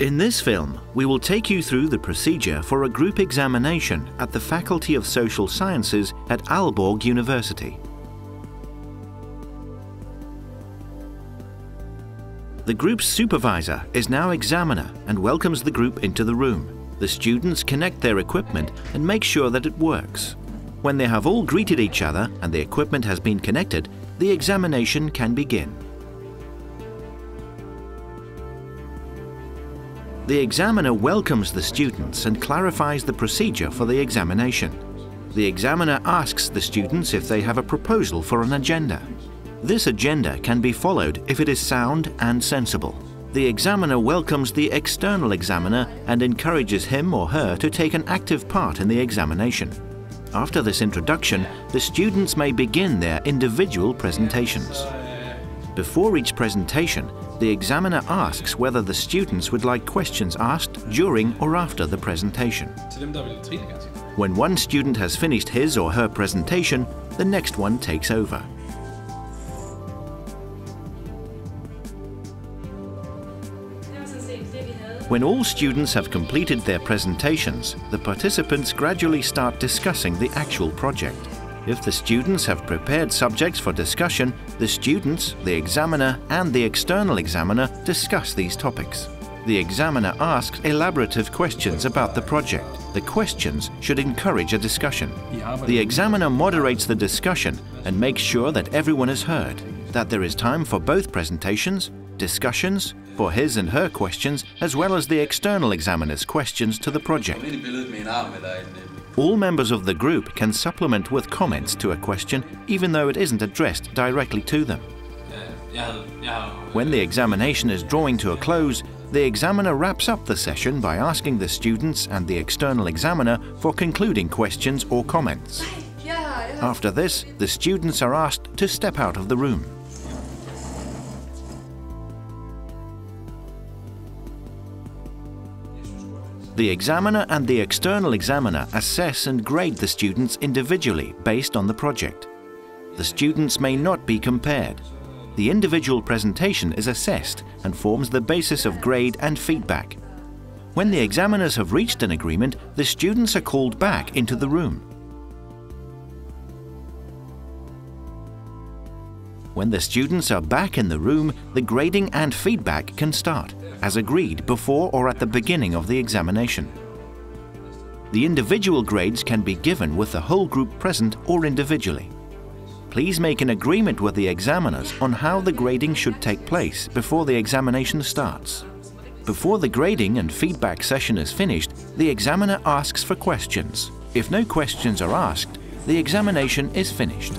In this film, we will take you through the procedure for a group examination at the Faculty of Social Sciences at Aalborg University. The group's supervisor is now examiner and welcomes the group into the room. The students connect their equipment and make sure that it works. When they have all greeted each other and the equipment has been connected, the examination can begin. The examiner welcomes the students and clarifies the procedure for the examination. The examiner asks the students if they have a proposal for an agenda. This agenda can be followed if it is sound and sensible. The examiner welcomes the external examiner and encourages him or her to take an active part in the examination. After this introduction, the students may begin their individual presentations. Before each presentation, the examiner asks whether the students would like questions asked during or after the presentation. When one student has finished his or her presentation, the next one takes over. When all students have completed their presentations, the participants gradually start discussing the actual project. If the students have prepared subjects for discussion, the students, the examiner and the external examiner discuss these topics. The examiner asks elaborative questions about the project. The questions should encourage a discussion. The examiner moderates the discussion and makes sure that everyone is heard, that there is time for both presentations, discussions, for his and her questions, as well as the external examiner's questions to the project. All members of the group can supplement with comments to a question, even though it isn't addressed directly to them. When the examination is drawing to a close, the examiner wraps up the session by asking the students and the external examiner for concluding questions or comments. After this, the students are asked to step out of the room. The examiner and the external examiner assess and grade the students individually based on the project. The students may not be compared. The individual presentation is assessed and forms the basis of grade and feedback. When the examiners have reached an agreement, the students are called back into the room. When the students are back in the room, the grading and feedback can start, as agreed before or at the beginning of the examination. The individual grades can be given with the whole group present or individually. Please make an agreement with the examiners on how the grading should take place before the examination starts. Before the grading and feedback session is finished, the examiner asks for questions. If no questions are asked, the examination is finished.